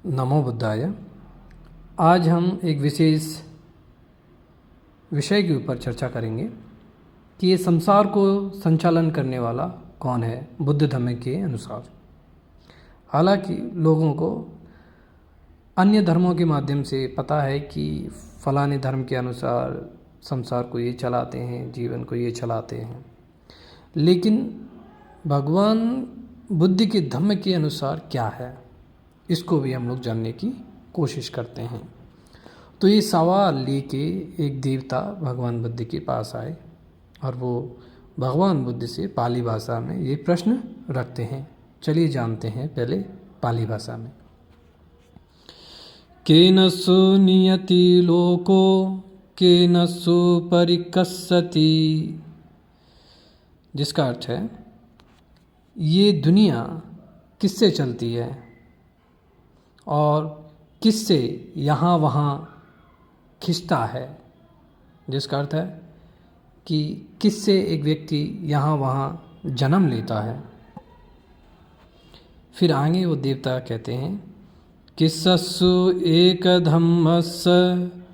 नमो बुद्धाय। आज हम एक विशेष विषय के ऊपर चर्चा करेंगे कि ये संसार को संचालन करने वाला कौन है बुद्ध धर्म के अनुसार। हालांकि लोगों को अन्य धर्मों के माध्यम से पता है कि फलाने धर्म के अनुसार संसार को ये चलाते हैं, जीवन को ये चलाते हैं, लेकिन भगवान बुद्ध के धर्म के अनुसार क्या है, इसको भी हम लोग जानने की कोशिश करते हैं। तो ये सवाल लेके एक देवता भगवान बुद्ध के पास आए और वो भगवान बुद्ध से पाली भाषा में ये प्रश्न रखते हैं। चलिए जानते हैं पहले पाली भाषा में। केनसु नियति लोको केनसु परिकस्सति, जिसका अर्थ है ये दुनिया किससे चलती है और किससे यहाँ वहाँ खिंचता है। जिसका अर्थ है कि किससे एक व्यक्ति यहाँ वहाँ जन्म लेता है। फिर आगे वो देवता कहते हैं किस्सु एक धम्मस्य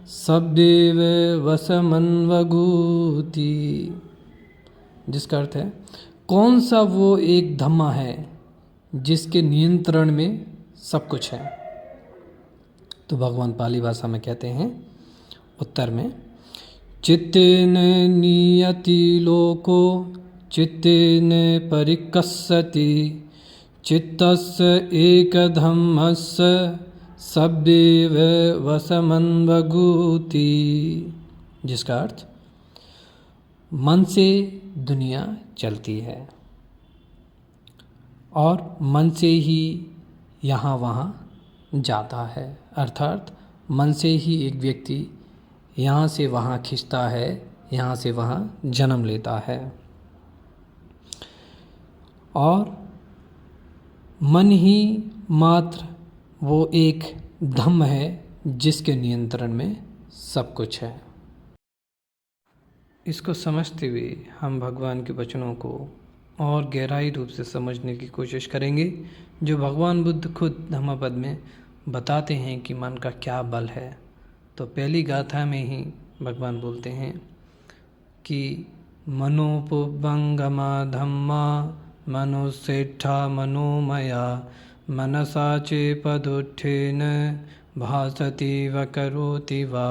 सब्देव वसमन्वगूति, जिसका अर्थ है कौन सा वो एक धम्मा है जिसके नियंत्रण में सब कुछ है। तो भगवान पाली भाषा में कहते हैं उत्तर में, चित्तेन नियति लोको चित्तेन परिकस्सति चित्तस्य एक धम्मस्य सब्देव वसमन्वगूति, जिसका अर्थ मन से दुनिया चलती है और मन से ही यहाँ वहाँ जाता है। अर्थात मन से ही एक व्यक्ति यहाँ से वहाँ खिंचता है, यहाँ से वहाँ जन्म लेता है और मन ही मात्र वो एक धम्म है जिसके नियंत्रण में सब कुछ है। इसको समझते हुए हम भगवान के वचनों को और गहराई रूप से समझने की कोशिश करेंगे, जो भगवान बुद्ध खुद धम्मपद में बताते हैं कि मन का क्या बल है। तो पहली गाथा में ही भगवान बोलते हैं कि मनोपुबंगमा धम्मा मनुसेठा मनोमया मनसा चेपदुत्थेन भासति व करोति वा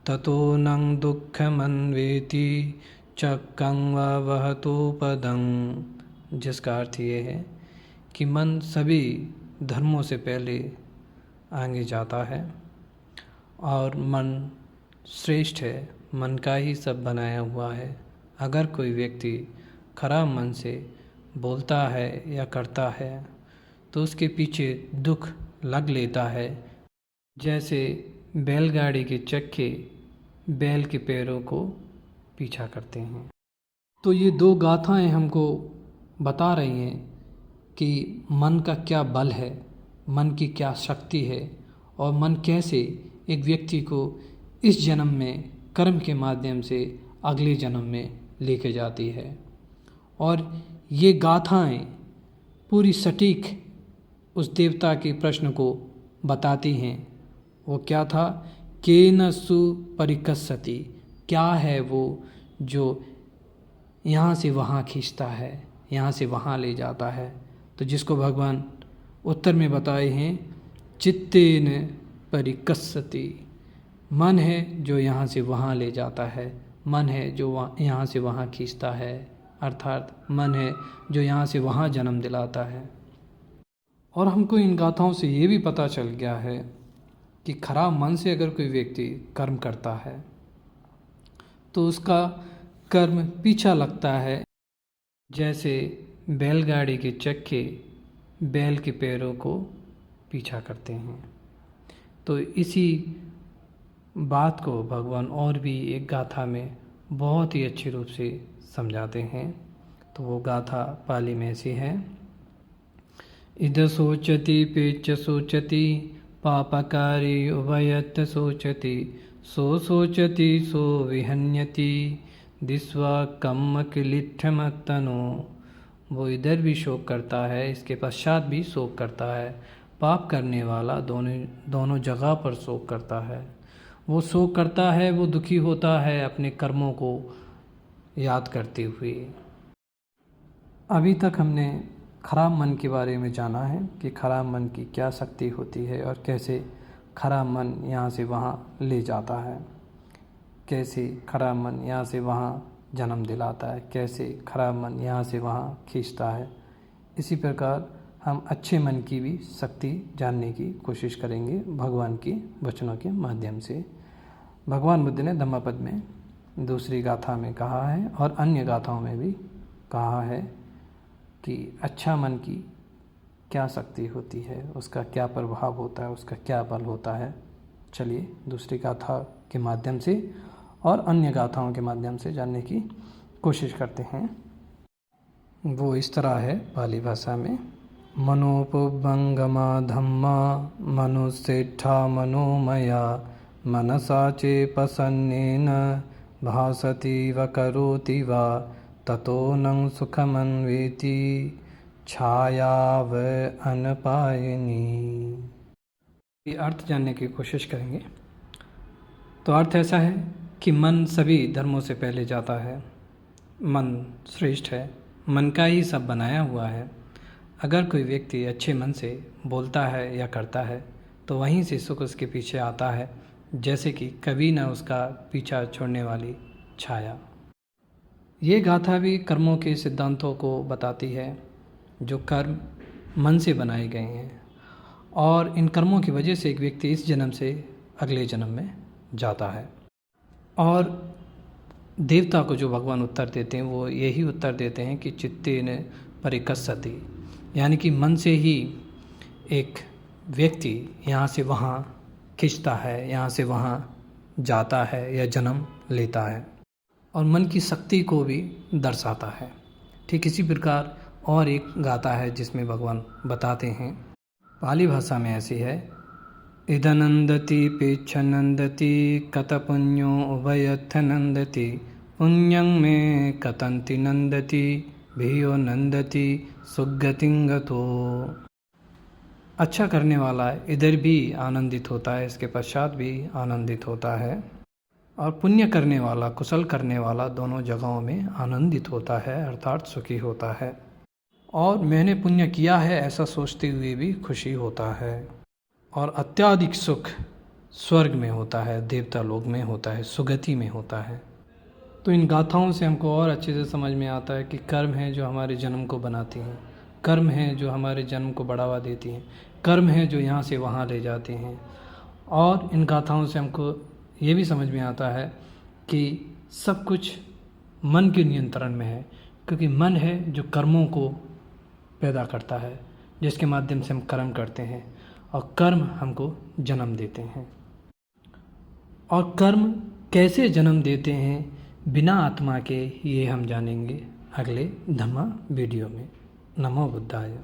ततो नं दुःखमन्वेति चक्कं व वहतो पदं, जिसका अर्थ ये है कि मन सभी धर्मों से पहले आगे जाता है और मन श्रेष्ठ है, मन का ही सब बनाया हुआ है। अगर कोई व्यक्ति खराब मन से बोलता है या करता है तो उसके पीछे दुख लग लेता है। जैसे बैलगाड़ी के चक्के बैल के पैरों को पीछा करते हैं। तो ये दो गाथाएं हमको बता रही हैं कि मन का क्या बल है, मन की क्या शक्ति है और मन कैसे एक व्यक्ति को इस जन्म में कर्म के माध्यम से अगले जन्म में लेके जाती है। और ये गाथाएं पूरी सटीक उस देवता के प्रश्न को बताती हैं। वो क्या था, केनसु परिकस्सति, क्या है वो जो यहाँ से वहाँ खींचता है, यहाँ से वहाँ ले जाता है। तो जिसको भगवान उत्तर में बताए हैं चित्तेन परिकस्सति, मन है जो यहाँ से वहाँ ले जाता है, मन है जो यहाँ से वहाँ खींचता है, अर्थात मन है जो यहाँ से वहाँ जन्म दिलाता है। और हमको इन गाथाओं से ये भी पता चल गया है कि खराब मन से अगर कोई व्यक्ति कर्म करता है तो उसका कर्म पीछा लगता है। जैसे बैलगाड़ी के चक्के बैल के पैरों को पीछा करते हैं। तो इसी बात को भगवान और भी एक गाथा में बहुत ही अच्छे रूप से समझाते हैं। तो वो गाथा पाली में ऐसी है, इद सोचति पेच सोचति पापकारी उभयत सोचति सो सोचति सो विहन्यति दिस्वा कम्म किलिठमतनो। वो इधर भी शोक करता है, इसके पश्चात भी शोक करता है, पाप करने वाला दोनों जगह पर शोक करता है। वो शोक करता है, वो दुखी होता है अपने कर्मों को याद करते हुए। अभी तक हमने खराब मन के बारे में जाना है कि खराब मन की क्या शक्ति होती है और कैसे खराब मन यहाँ से वहाँ ले जाता है, कैसे खराब मन यहाँ से वहाँ जन्म दिलाता है, कैसे खराब मन यहाँ से वहाँ खींचता है। इसी प्रकार हम अच्छे मन की भी शक्ति जानने की कोशिश करेंगे भगवान की वचनों के माध्यम से। भगवान बुद्ध ने धम्मपद में दूसरी गाथा में कहा है और अन्य गाथाओं में भी कहा है कि अच्छा मन की क्या शक्ति होती है, उसका क्या प्रभाव होता है, उसका क्या बल होता है। चलिए दूसरी गाथा के माध्यम से और अन्य गाथाओं के माध्यम से जानने की कोशिश करते हैं। वो इस तरह है पाली भाषा में, मनोपभंगमा धम्मा मनुसेठा मनोमया मनसा चेपसन्नेन भासति व करोति वा ततो नं सुखमन्वेति छायाव अनपायिनी। ये अर्थ जानने की कोशिश करेंगे। तो अर्थ ऐसा है कि मन सभी धर्मों से पहले जाता है। मन श्रेष्ठ है, मन का ही सब बनाया हुआ है। अगर कोई व्यक्ति अच्छे मन से बोलता है या करता है तो वहीं से सुख उसके पीछे आता है, जैसे कि कभी न उसका पीछा छोड़ने वाली छाया। ये गाथा भी कर्मों के सिद्धांतों को बताती है, जो कर्म मन से बनाए गए हैं और इन कर्मों की वजह से एक व्यक्ति इस जन्म से अगले जन्म में जाता है। और देवता को जो भगवान उत्तर देते हैं वो यही उत्तर देते हैं कि चित्तेन परिकस्सति, यानी कि मन से ही एक व्यक्ति यहाँ से वहाँ खिंचता है, यहाँ से वहाँ जाता है या जन्म लेता है और मन की शक्ति को भी दर्शाता है। ठीक इसी प्रकार और एक गाथा है जिसमें भगवान बताते हैं, पाली भाषा में ऐसी है, इदनंदति पेच्छनंदति कत पुण्यो उभयथ नंदति पुण्यं मे कतंति नंदति भियो नंदति सुगतिं गतो। अच्छा करने वाला इधर भी आनंदित होता है, इसके पश्चात भी आनंदित होता है, और पुण्य करने वाला, कुशल करने वाला दोनों जगहों में आनंदित होता है, अर्थात सुखी होता है। और मैंने पुण्य किया है ऐसा सोचते हुए भी खुशी होता है। और अत्याधिक सुख स्वर्ग में होता है, देवता लोक में होता है, सुगति में होता है। तो इन गाथाओं से हमको और अच्छे से समझ में आता है कि कर्म है जो हमारे जन्म को बनाती हैं, कर्म है जो हमारे जन्म को बढ़ावा देती हैं, कर्म है जो यहाँ से वहाँ ले जाते हैं। और इन गाथाओं से हमको ये भी समझ में आता है कि सब कुछ मन के नियंत्रण में है, क्योंकि मन है जो कर्मों को पैदा करता है, जिसके माध्यम से हम कर्म करते हैं और कर्म हमको जन्म देते हैं। और कर्म कैसे जन्म देते हैं बिना आत्मा के, ये हम जानेंगे अगले धम्मा वीडियो में। नमो बुद्धाय।